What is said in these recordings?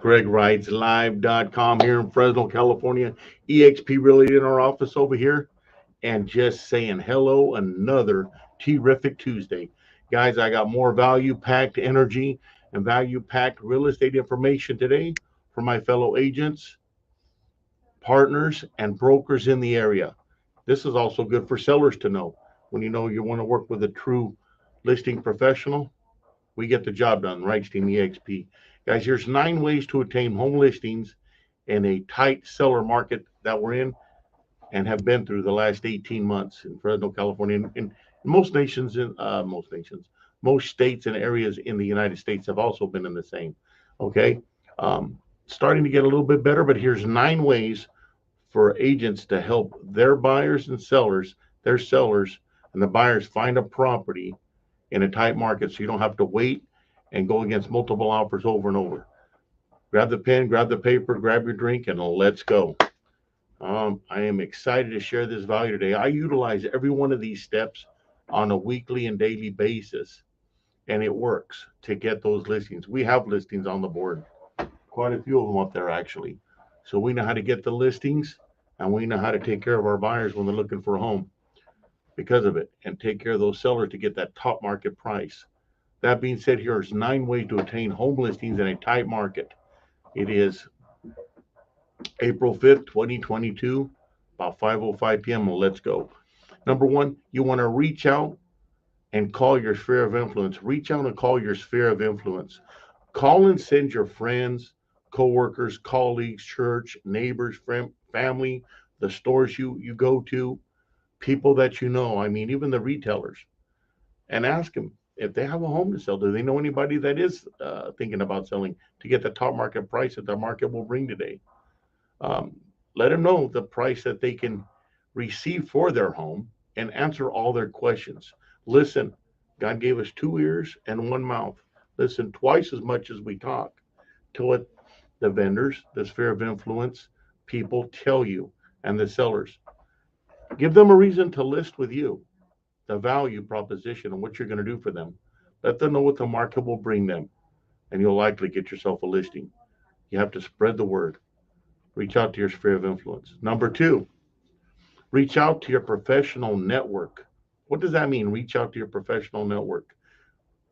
GregReitz.live.com here in Fresno, California. EXP Realty in our office over here. And just saying hello, another terrific Tuesday. Guys, I got more value packed energy and value packed real estate information today for my fellow agents, partners, and brokers in the area. This is also good for sellers to know. When you know you want to work with a true listing professional, we get the job done. Right, Team EXP. Guys, here's 9 ways to attain home listings in a tight seller market that we're in and have been through the last 18 months in Fresno, California. In most nations, most states and areas in the United States have also been in the same. Okay. Starting to get a little bit better, but here's 9 ways for agents to help their buyers and sellers, their sellers and the buyers find a property in a tight market so you don't have to wait and go against multiple offers over and over. Grab the pen, grab the paper, grab your drink, and let's go. I am excited to share this value today. I utilize every one of these steps on a weekly and daily basis, and it works to get those listings. We have listings on the board, quite a few of them up there actually. So we know how to get the listings, and we know how to take care of our buyers when they're looking for a home because of it, and take care of those sellers to get that top market price. That being said, here's 9 ways to attain home listings in a tight market. It is April 5th, 2022, about 5:05 p.m. Let's go. Number one, you want to reach out and call your sphere of influence. Reach out and call your sphere of influence. Call and send your friends, coworkers, colleagues, church, neighbors, family, the stores you go to, people that you know. I mean, even the retailers, and ask them if they have a home to sell. Do they know anybody that is thinking about selling to get the top market price that the market will bring today? Um, Let them know the price that they can receive for their home and answer all their questions. Listen, God gave us 2 ears and 1 mouth. Listen twice as much as we talk to what the vendors, the sphere of influence people tell you, and the sellers. Give them a reason to list with you, the value proposition and what you're going to do for them. Let them know what the market will bring them, and you'll likely get yourself a listing. You have to spread the word. Reach out to your sphere of influence. Number two, reach out to your professional network. What does that mean? Reach out to your professional network.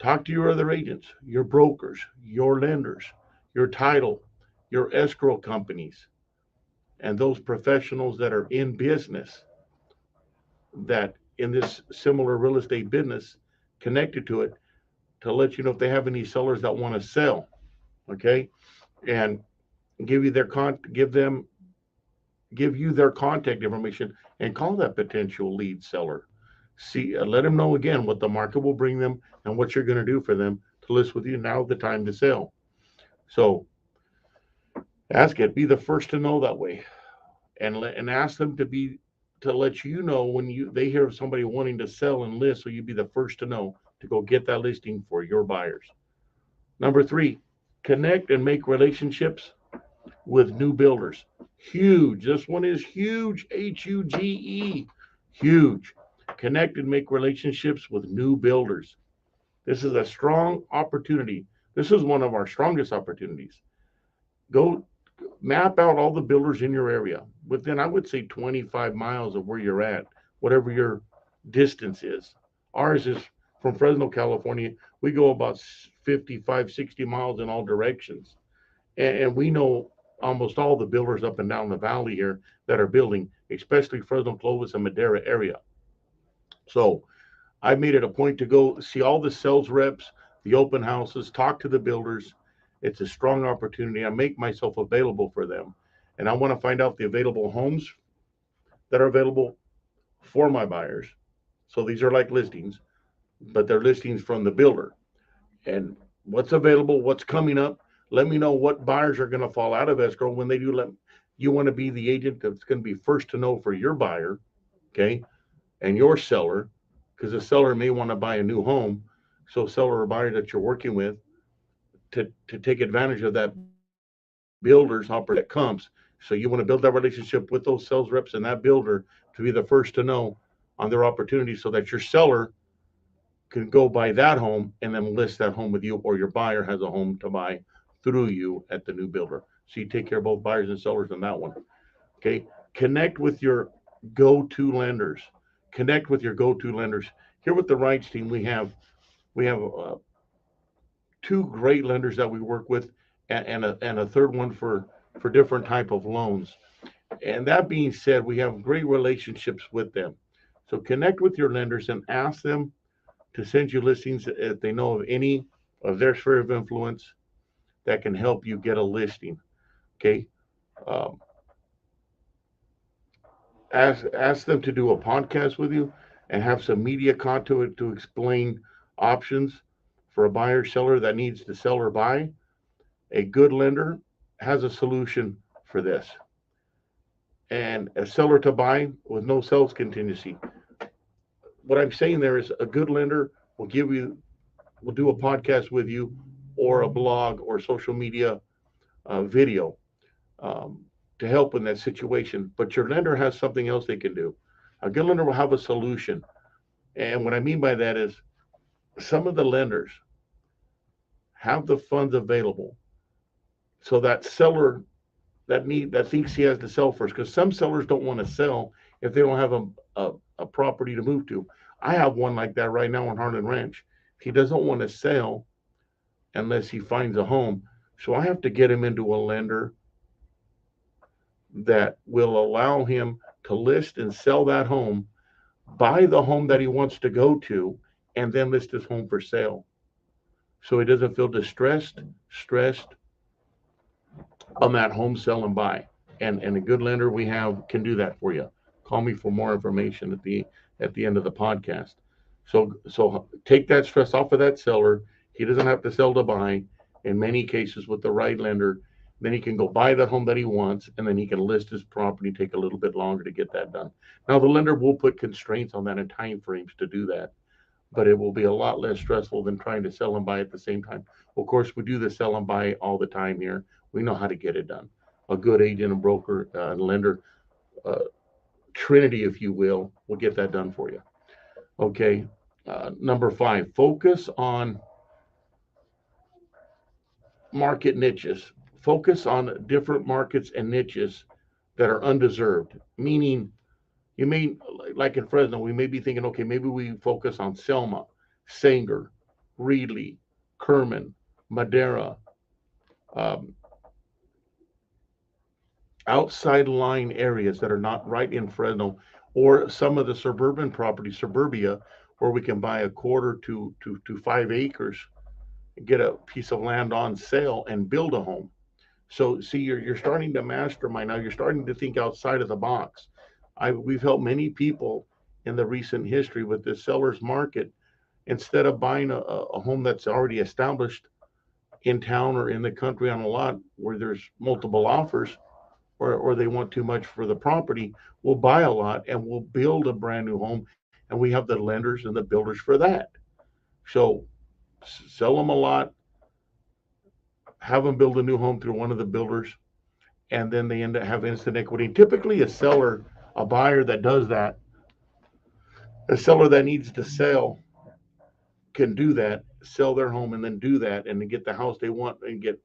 Talk to your other agents, your brokers, your lenders, your title, your escrow companies, and those professionals that are in business, that in this similar real estate business connected to it, to let you know if they have any sellers that want to sell. Okay. And give you their give them give you their contact information and call that potential lead seller. See, let them know again what the market will bring them and what you're going to do for them to list with you. Now the time to sell. So ask it. Be the first to know that way, and ask them to let you know when they hear of somebody wanting to sell and list, so you be the first to know to go get that listing for your buyers. Number three, connect and make relationships with new builders. Huge. This one is huge. Huge. Huge. Connect and make relationships with new builders. This is a strong opportunity. This is one of our strongest opportunities. Go map out all the builders in your area within, I would say, 25 miles of where you're at, whatever your distance is. Ours is from Fresno, California. We go about 55, 60 miles in all directions. And we know almost all the builders up and down the valley here that are building, especially Fresno, Clovis, and Madera area. So I made it a point to go see all the sales reps, the open houses, talk to the builders. It's a strong opportunity. I make myself available for them. And I want to find out the available homes that are available for my buyers. So these are like listings, but they're listings from the builder. And what's available, what's coming up. Let me know what buyers are going to fall out of escrow when they do. You want to be the agent that's going to be first to know for your buyer, okay, and your seller, because the seller may want to buy a new home. So seller or buyer that you're working with, to take advantage of that builder's offer that comes. So you want to build that relationship with those sales reps and that builder to be the first to know on their opportunities, so that your seller can go buy that home and then list that home with you, or your buyer has a home to buy through you at the new builder. So you take care of both buyers and sellers on that one. Okay. Connect with your go-to lenders. Connect with your go-to lenders. Here with the Reitz team, we have two great lenders that we work with, and a third one for different type of loans. And that being said, we have great relationships with them. So connect with your lenders and ask them to send you listings if they know of any of their sphere of influence that can help you get a listing. Okay. Um, ask them to do a podcast with you and have some media content to explain options for a buyer seller that needs to sell or buy. A good lender has a solution for this. And a seller to buy with no sales contingency. What I'm saying there is a good lender will do a podcast with you or a blog or social media video um, to help in that situation. But your lender has something else they can do. A good lender will have a solution. And what I mean by that is some of the lenders have the funds available so that seller that thinks he has to sell first, because some sellers don't want to sell if they don't have a property to move to. I have one like that right now on Harlan Ranch. He doesn't want to sell unless he finds a home. So I have to get him into a lender that will allow him to list and sell that home, buy the home that he wants to go to, and then list his home for sale. So he doesn't feel stressed on that home sell and buy. And a good lender we have can do that for you. Call me for more information at the end of the podcast. So take that stress off of that seller. He doesn't have to sell to buy. In many cases, with the right lender, then he can go buy the home that he wants, and then he can list his property. Take a little bit longer to get that done. Now the lender will put constraints on that and time frames to do that, but it will be a lot less stressful than trying to sell and buy at the same time. Of course, we do the sell and buy all the time here. We know how to get it done. A good agent and broker and lender, uh, trinity, if you will get that done for you. Okay. Number 5, focus on market niches. Focus on different markets and niches that are undeserved. Meaning, you may, like in Fresno, we may be thinking, okay, maybe we focus on Selma, Sanger, Reedley, Kerman, Madera, um, outside line areas that are not right in Fresno, or some of the suburban property, suburbia, where we can buy a quarter to 5 acres, get a piece of land on sale, and build a home. So see, you're starting to mastermind now. You're starting to think outside of the box. We've helped many people in the recent history with the seller's market. Instead of buying a home that's already established in town or in the country on a lot where there's multiple offers, or they want too much for the property, we'll buy a lot and we'll build a brand new home. And we have the lenders and the builders for that. So sell them a lot, have them build a new home through one of the builders, and then they end up having instant equity. Typically, a buyer that does that, a seller that needs to sell can do that, sell their home and then do that and then get the house they want and get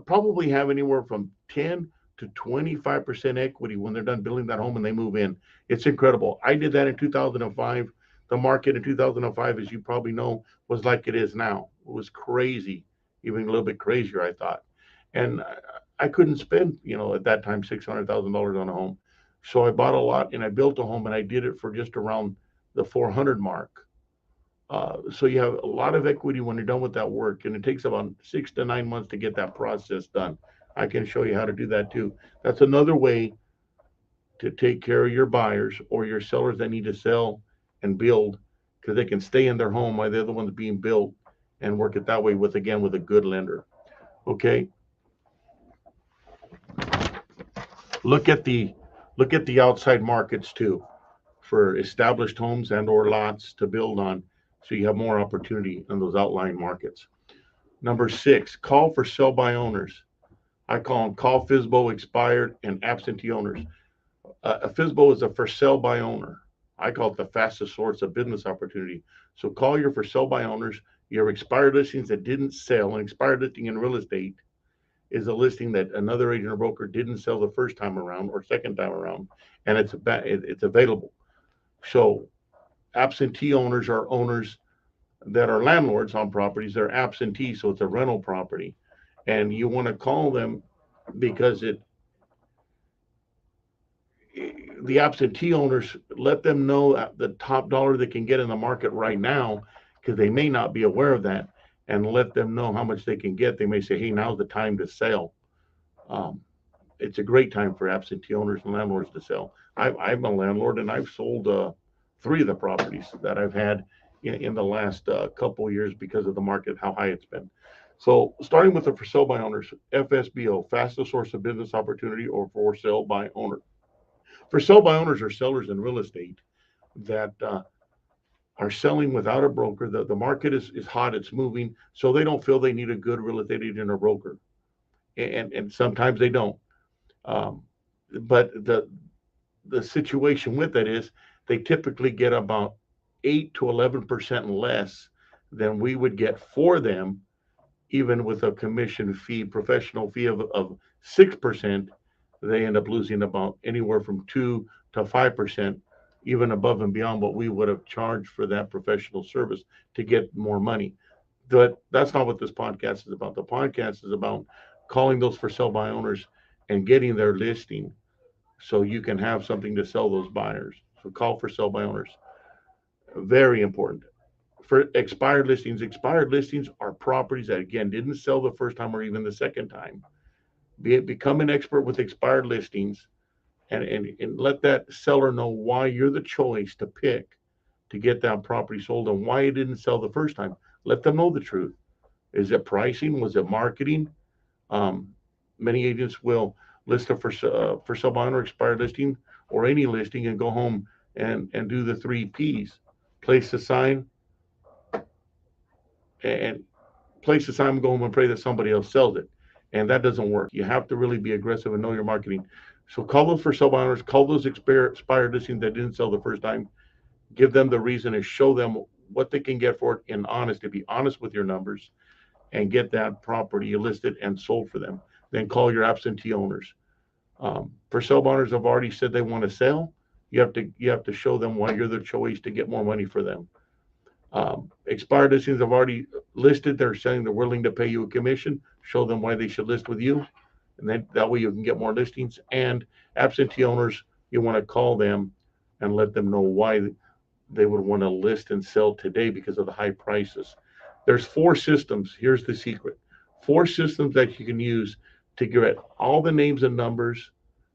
probably have anywhere from 10 to 25% equity when they're done building that home and they move in. It's incredible. I did that in 2005. The market in 2005, as you probably know, was like it is now. It was crazy, even a little bit crazier, I thought. And I couldn't spend, at that time, $600,000 on a home. So I bought a lot and I built a home, and I did it for just around the 400 mark. So you have a lot of equity when you're done with that work, and it takes about 6 to 9 months to get that process done. I can show you how to do that too. That's another way to take care of your buyers or your sellers that need to sell and build, because they can stay in their home while they're the ones being built, and work it that way with a good lender. Okay. Look at the outside markets too for established homes and or lots to build on, so you have more opportunity in those outlying markets. Number 6, call for sell by owners. I call them call FSBO, expired, and absentee owners. A FSBO is a for sale by owner. I call it the fastest source of business opportunity. So call your for sale by owners. Your expired listings that didn't sell, an expired listing in real estate is a listing that another agent or broker didn't sell the first time around or second time around, and it's available. So absentee owners are owners that are landlords on properties. They're absentee, so it's a rental property, and you want to call them because it the absentee owners, let them know the top dollar they can get in the market right now, because they may not be aware of that, and let them know how much they can get. They may say, hey, now's the time to sell. Um, it's a great time for absentee owners and landlords to sell. I'm a landlord, and I've sold three of the properties that I've had in the last couple of years because of the market, how high it's been. So starting with the for sale by owners, FSBO, fastest source of business opportunity, or for sale by owner. For sale by owners are sellers in real estate that are selling without a broker. The market is hot, it's moving, so they don't feel they need a good real estate agent or broker. And sometimes they don't. Um, but the situation with that is they typically get about 8 to 11% less than we would get for them, even with a commission fee, professional fee of 6%. They end up losing about anywhere from 2 to 5%, even above and beyond what we would have charged for that professional service to get more money. But that's not what this podcast is about. The podcast is about calling those for sale by owners and getting their listing so you can have something to sell those buyers. So call for sale by owners. Very important. For expired listings are properties that, again, didn't sell the first time or even the second time. Become an expert with expired listings, and let that seller know why you're the choice to pick to get that property sold and why it didn't sell the first time. Let them know the truth. Is it pricing? Was it marketing? Um, Many agents will list a for sale by owner expired listing or any listing and go home and do the three P's: place the sign, and place the sign, go home and pray that somebody else sells it. And that doesn't work. You have to really be aggressive and know your marketing. So call those for sale by owners, call those expired listings that didn't sell the first time, give them the reason and show them what they can get for it in honesty. Be honest with your numbers and get that property listed and sold for them. Then call your absentee owners. For sale owners have already said they want to sell. You have to show them why you're the choice to get more money for them. Expired listings have already listed. They're saying they're willing to pay you a commission. Show them why they should list with you, and then that way you can get more listings. And absentee owners, you want to call them and let them know why they would want to list and sell today because of the high prices. There's 4 systems. Here's the secret: 4 systems that you can use to get all the names and numbers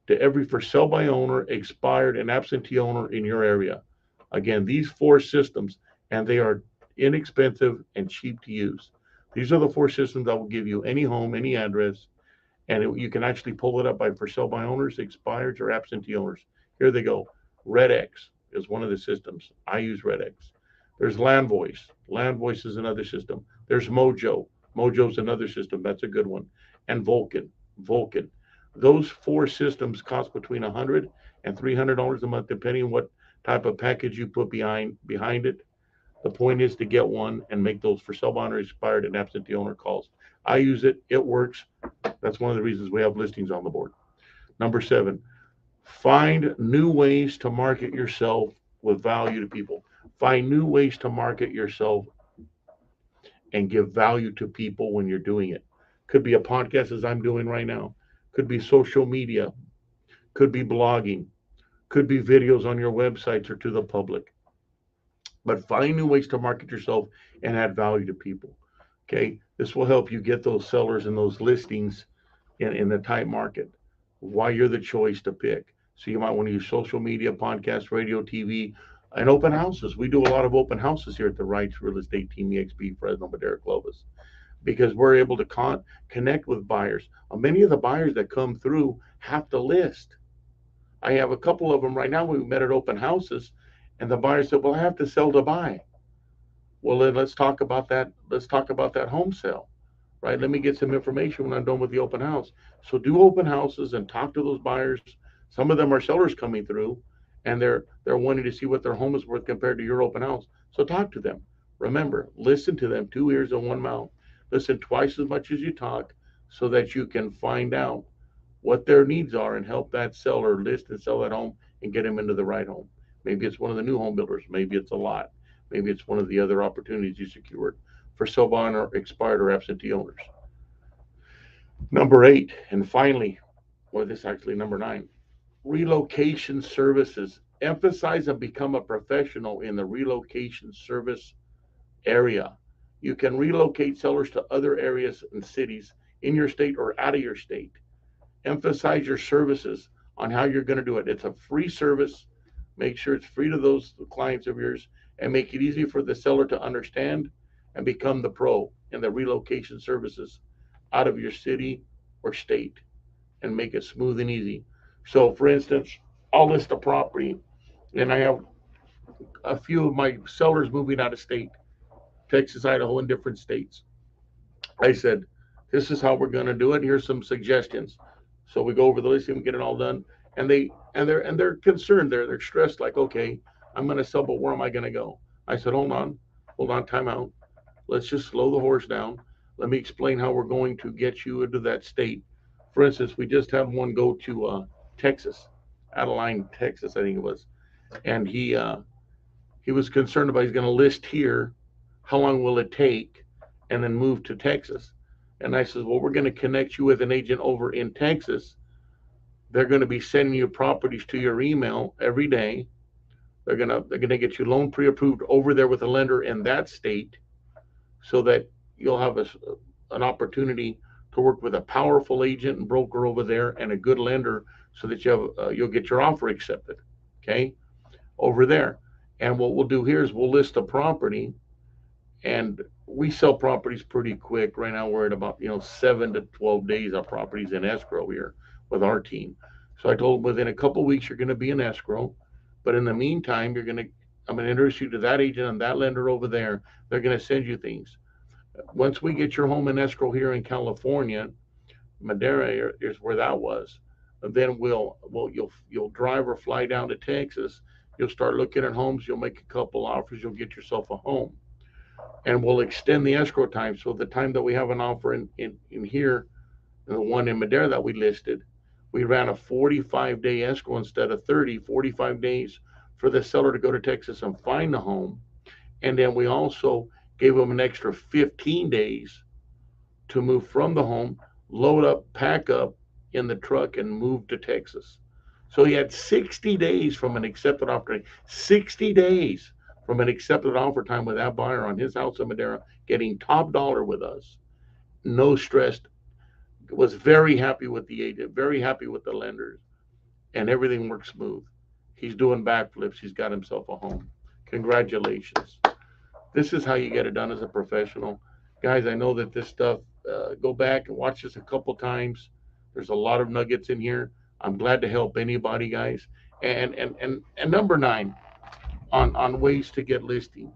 to every for sale by owner, expired, and absentee owner in your area. Again, these 4 systems, and they are inexpensive and cheap to use. These are the 4 systems that will give you any home, any address, and you can actually pull it up by for sale by owners, expireds, or absentee owners. Here they go. RedX is one of the systems. I use RedX. There's LandVoice. LandVoice is another system. There's Mojo. Mojo's another system. That's a good one. And Vulcan. Vulcan. Those 4 systems cost between $100 and $300 a month, depending on what type of package you put behind it. The point is to get one and make those for sale by owner, expired, and absentee owner calls. I use it. It works. That's one of the reasons we have listings on the board. Number 7, find new ways to market yourself with value to people. Find new ways to market yourself and give value to people when you're doing it. Could be a podcast, as I'm doing right now. Could be social media. Could be blogging. Could be videos on your websites or to the public. But find new ways to market yourself and add value to people. Okay, this will help you get those sellers and those listings in the tight market. Why you're the choice to pick. So you might want to use social media, podcast, radio, TV, and open houses. We do a lot of open houses here at the Reitz Real Estate Team, EXP, Fresno, Madera, Clovis, because we're able to connect with buyers. Many of the buyers that come through have to list. I have a couple of them right now. We met at open houses, and the buyer said, well, I have to sell to buy. Well, then let's talk about that. Let's talk about that home sale, right? Let me get some information when I'm done with the open house. So do open houses and talk to those buyers. Some of them are sellers coming through, and they're wanting to see what their home is worth compared to your open house. So talk to them. Remember, listen to them, two ears and one mouth. Listen twice as much as you talk so that you can find out what their needs are and help that seller list and sell that home and get them into the right home. Maybe it's one of the new home builders. Maybe it's a lot. Maybe it's one of the other opportunities you secured for sell by owner, expired, or absentee owners. Number 8, and finally, or this is actually number 9, relocation services. Emphasize and become a professional in the relocation service area. You can relocate sellers to other areas and cities in your state or out of your state. Emphasize your services on how you're going to do it. It's a free service. Make sure it's free to those clients of yours and make it easy for the seller to understand and become the pro in the relocation services out of your city or state and make it smooth and easy. So, for instance, I'll list a property and I have a few of my sellers moving out of state, Texas, Idaho, and different states. I said, this is how we're going to do it. Here's some suggestions. So we go over the listing, we get it all done, and they're concerned. They're stressed. Like, okay, I'm going to sell, but where am I going to go? I said, hold on, time out. Let's just slow the horse down. Let me explain how we're going to get you into that state. For instance, we just had one go to Texas, Adeline, Texas, I think it was, and he was concerned about he's going to list here. How long will it take? And then move to Texas. And I said, well, we're going to connect you with an agent over in Texas. They're going to be sending you properties to your email every day. They're gonna get you loan pre-approved over there with a lender in that state, so that you'll have an opportunity to work with a powerful agent and broker over there and a good lender, so that you'll get your offer accepted. Okay, over there. And what we'll do here is we'll list a property, and we sell properties pretty quick. Right now we're at about 7 to 12 days of properties in escrow here with our team. So I told them within a couple of weeks you're going to be in escrow, but in the meantime I'm going to introduce you to that agent and that lender over there. They're going to send you things. Once we get your home in escrow here in California, Madera is where that was. And then you'll drive or fly down to Texas. You'll start looking at homes. You'll make a couple offers. You'll get yourself a home, and we'll extend the escrow time. So the time that we have an offer in here, the one in Madera that we listed, we ran a 45-day escrow instead of 30, 45 days for the seller to go to Texas and find the home. And then we also gave them an extra 15 days to move from the home, load up, pack up in the truck, and move to Texas. So he had 60 days from an accepted offer. 60 days from an accepted offer time with that buyer on his house in Madera, getting top dollar with us. No stress. Was very happy with the agent, very happy with the lenders, and everything works smooth. He's doing backflips. He's got himself a home. Congratulations. This is how you get it done as a professional. Guys, I know that this stuff, go back and watch this a couple times. There's a lot of nuggets in here. I'm glad to help anybody, guys. And number 9, on ways to get listings.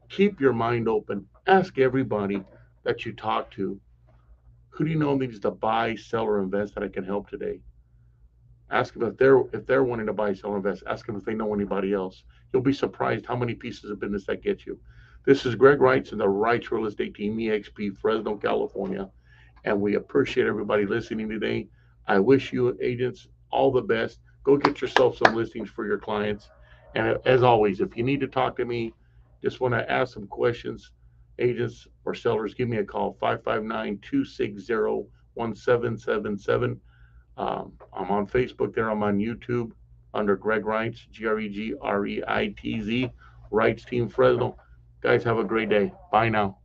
Keep your mind open. Ask everybody that you talk to, who do you know needs to buy, sell, or invest that I can help today? Ask them if they're wanting to buy, sell, or invest. Ask them if they know anybody else. You'll be surprised how many pieces of business that gets you. This is Greg Reitz and the Reitz Real Estate Team, EXP, Fresno, California. And we appreciate everybody listening today. I wish you agents all the best. Go get yourself some listings for your clients. And as always, if you need to talk to me, just want to ask some questions, agents or sellers, give me a call, 559-260-1777. I'm on Facebook there. I'm on YouTube under Greg Reitz, Gregreitz, Reitz Team Fresno. Guys, have a great day. Bye now.